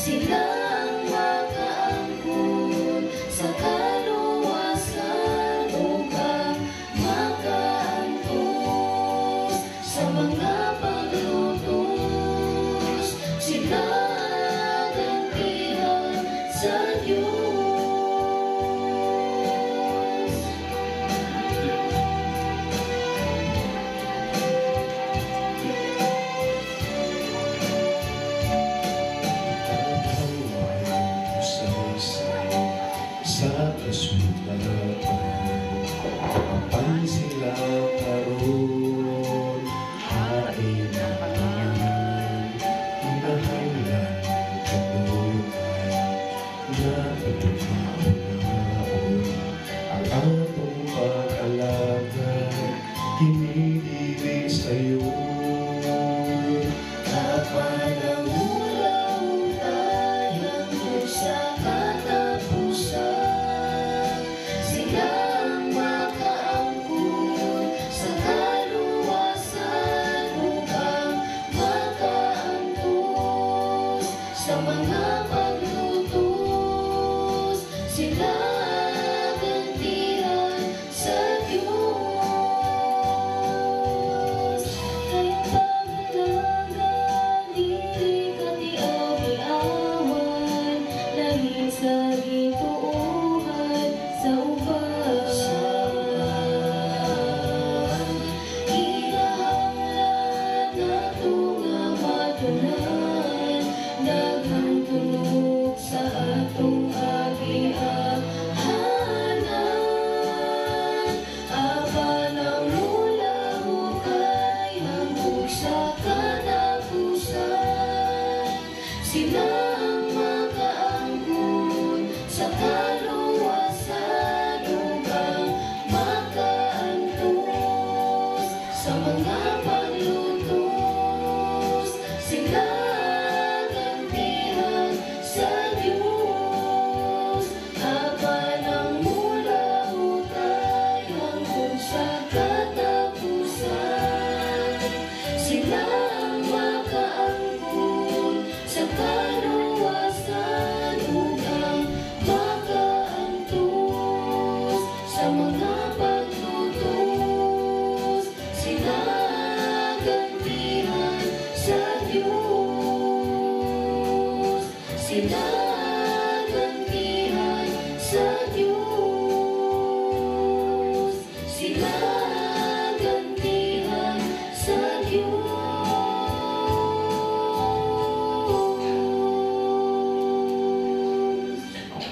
Sila ang makaangkon sa kaluwasan upang makaangkon sa mga paglutos. Sila gantihan sa Diyos. Sa kasulatan, kapag sila karoon, hain naman, inahalan kanunay, na itumaon ang atong pag-alaga, kinilig sa'yo. Sa mga paglutos, sila gantihan sa Diyos. Kayong pag-alaga, dili ka tiaw-iawan, langit sa gituuhan sa uban. Kinahanglan na tunga matunan, daghang tunog sa atong agiahanan. Apan ang mula hukay hangtod sa katapusan. Sila